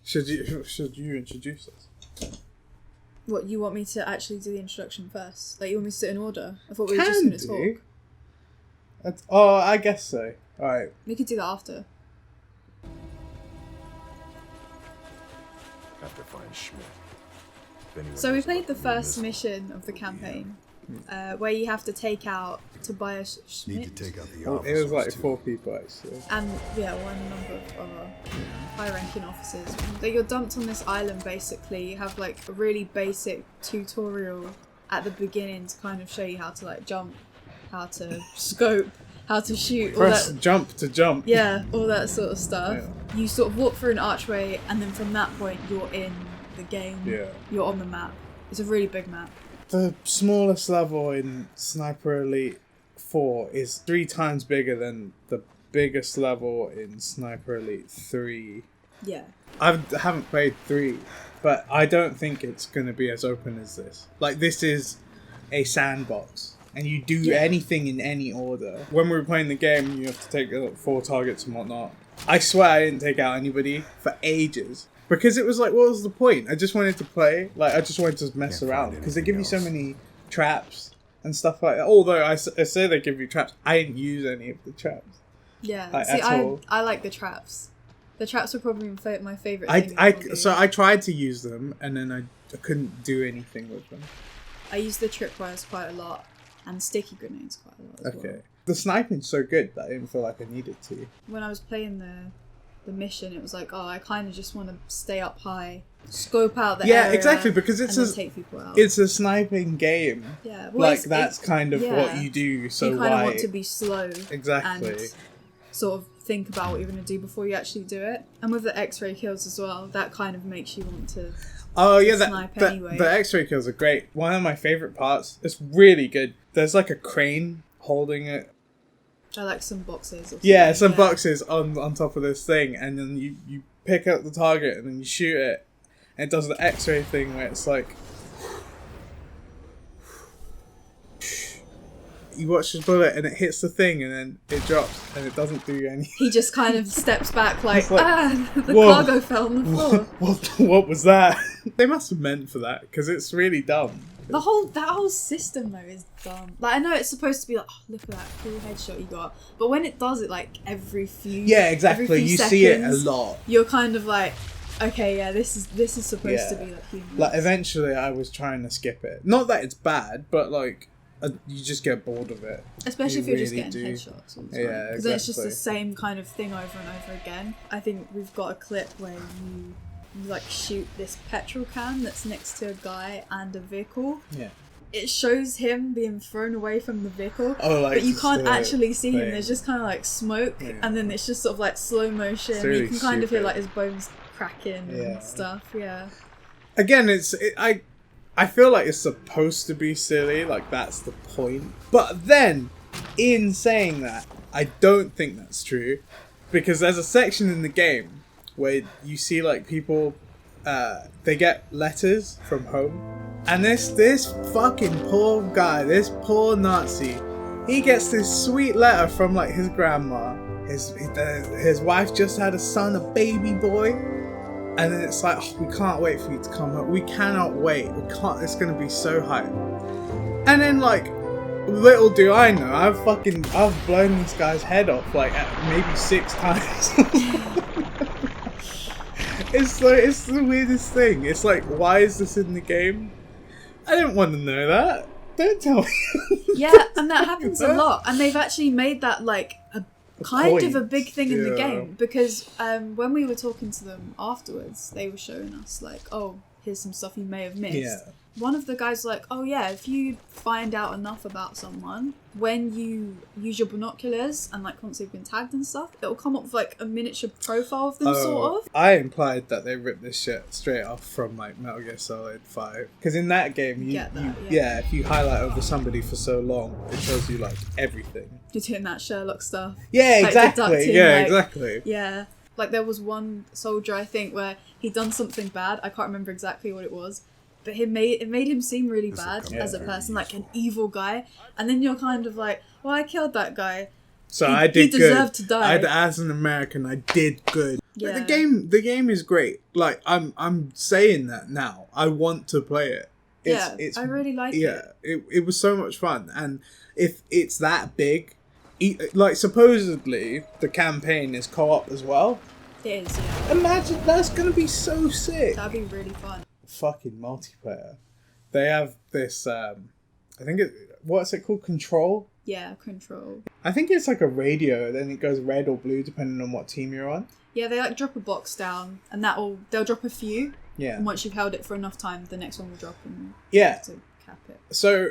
Should you introduce us? What, you want me to actually do the introduction first? Like, you want me to sit in order? I thought we were just going to talk. Oh, I guess so. Alright. We could do that after. Have to find Schmidt. So we played the first mission of the campaign, where you have to take out Tobias Schmidt. Need to take out the It was like 4 people actually. And yeah, one number of other high-ranking officers. You're dumped on this island basically. You have like a really basic tutorial at the beginning to kind of show you how to like jump, how to scope, how to shoot. Press jump to jump. Yeah, all that sort of stuff. Yeah. You sort of walk through an archway, and then from that point you're in the game. Yeah. You're on the map. It's a really big map. The smallest level in Sniper Elite 4 is 3 times bigger than the biggest level in Sniper Elite 3. Yeah. I haven't played 3, but I don't think it's going to be as open as this. Like, this is a sandbox, and you do anything in any order. When we were playing the game, you have to take 4 targets and whatnot. I swear I didn't take out anybody for ages. Because it was like, what was the point? I just wanted to play. Like, I just wanted to mess around. Because they give you so many traps and stuff like that. Although I say they give you traps, I didn't use any of the traps. Yeah. Like, See, at all. I like the traps. The traps were probably my favourite thing. So I tried to use them, and then I couldn't do anything with them. I used the tripwires quite a lot, and sticky grenades quite a lot as well. The sniping's so good that I didn't feel like I needed to. When I was playing the mission, it was like, oh, I kind of just want to stay up high, scope out the area. Yeah, exactly, because take people out. It's a sniping game. Yeah, well, like that's kind of what you do. So you kind of want to be slow, exactly, and sort of think about what you're going to do before you actually do it. And with the X-ray kills as well, that kind of makes you want to. Snipe anyway. The X-ray kills are great. One of my favorite parts. It's really good. There's like a crane holding it. I like some boxes. Yeah, some boxes on top of this thing, and then you pick up the target and then you shoot it, and it does the X-ray thing where it's like you watch the bullet and it hits the thing and then it drops and it doesn't do anything. He just kind of steps back like the cargo fell on the floor. What was that? They must have meant for that because it's really dumb. That whole system though is dumb. Like, I know it's supposed to be like, oh, look at that cool headshot you got, but when it does it like every few exactly, you seconds, see it a lot. You're kind of like, okay, yeah, this is supposed to be like human. Like eventually, I was trying to skip it. Not that it's bad, but like you just get bored of it. Especially if you're just getting headshots all the time. Yeah, because then it's just the same kind of thing over and over again. I think we've got a clip where you like shoot this petrol can that's next to a guy and a vehicle. Yeah. It shows him being thrown away from the vehicle, but you can't actually see him. There's just kind of like smoke, and then it's just sort of like slow motion. Really, you can kind of hear like his bones cracking and stuff. Yeah. Again, I feel like it's supposed to be silly, like that's the point. But then, in saying that, I don't think that's true, because there's a section in the game where you see like people, they get letters from home. And this fucking poor guy, this poor Nazi, he gets this sweet letter from like his grandma. His wife just had a son, a baby boy. And then it's like, oh, we can't wait for you to come home. We cannot wait. It's going to be so hype. And then like, little do I know, I've blown this guy's head off like maybe 6 times. It's the weirdest thing. It's like, why is this in the game? I don't want to know that. Don't tell me. Yeah, and that happens a lot. And they've actually made that like a kind of a big thing in the game, because when we were talking to them afterwards, they were showing us like, oh, here's some stuff you may have missed. Yeah. One of the guys was like, oh yeah, if you find out enough about someone, when you use your binoculars and like once they've been tagged and stuff, it'll come up with like a miniature profile of them, sort of. I implied that they ripped this shit straight off from like Metal Gear Solid 5. Because in that game, if you highlight over somebody for so long, it tells you like everything. You're doing that Sherlock stuff. Yeah, like, exactly. Exactly. Yeah. Like there was one soldier, I think, where he'd done something bad. I can't remember exactly what it was. But it made him seem really bad as a person, like an evil guy. And then you're kind of like, well, I killed that guy. So I did good. He deserved to die. As an American, I did good. But Yeah. the game is great. Like I'm saying that now. I want to play it. I really like it. It was so much fun, and if it's that big, like supposedly the campaign is co-op as well. It is, yeah. Imagine, that's gonna be so sick. That'd be really fun. Fucking multiplayer. They have this. I think what's it called? Control. Yeah, Control. I think it's like a radio. Then it goes red or blue depending on what team you're on. Yeah, they like drop a box down, and they'll drop a few. Yeah. And once you've held it for enough time, the next one will drop, and Yeah. you have to cap it. So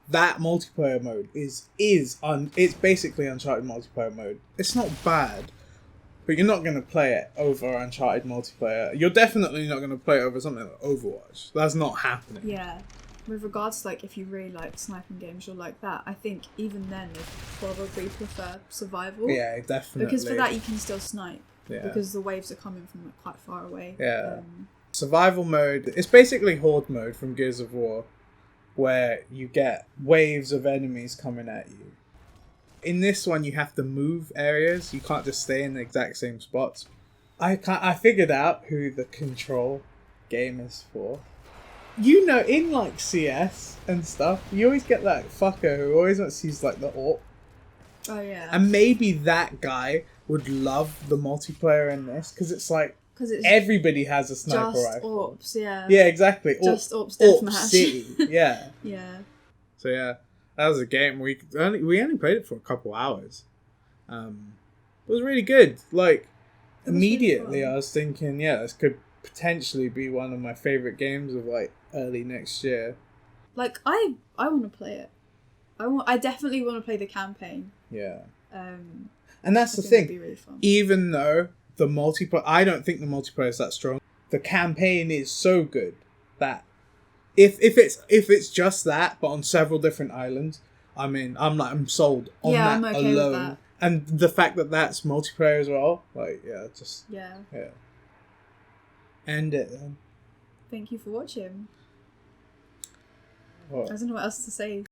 that multiplayer mode it's basically Uncharted multiplayer mode. It's not bad, but you're not going to play it over Uncharted multiplayer. You're definitely not going to play it over something like Overwatch. That's not happening. Yeah. With regards to, like, if you really like sniping games, you'll like that. I think even then, they probably prefer survival. Yeah, definitely. Because for that, you can still snipe. Yeah. Because the waves are coming from like, quite far away. Yeah. Survival mode, it's basically Horde mode from Gears of War, where you get waves of enemies coming at you. In this one, you have to move areas. You can't just stay in the exact same spots. I figured out who the Control game is for. You know, in like CS and stuff, you always get that fucker who always wants to use like the AWP. Oh yeah. And maybe that guy would love the multiplayer in this, because it's like, because it's everybody has a sniper just rifle. AWPs, yeah. Yeah, exactly. Just AWPs AWP deathmatch. City. Yeah. Yeah. So yeah, that was a game we only played it for a couple hours. It was really good. Like immediately, really I was thinking, yeah, this could potentially be one of my favorite games of like early next year. Like I want to play it. I definitely want to play the campaign. Yeah. And that's the it'd thing. be really fun. Even though the multiplayer, I don't think the multiplayer is that strong. The campaign is so good that if it's just that, but on several different islands, I'm sold on that I'm okay alone. with that. And the fact that that's multiplayer as well, like Yeah. End it then. Thank you for watching. What? I don't know what else to say.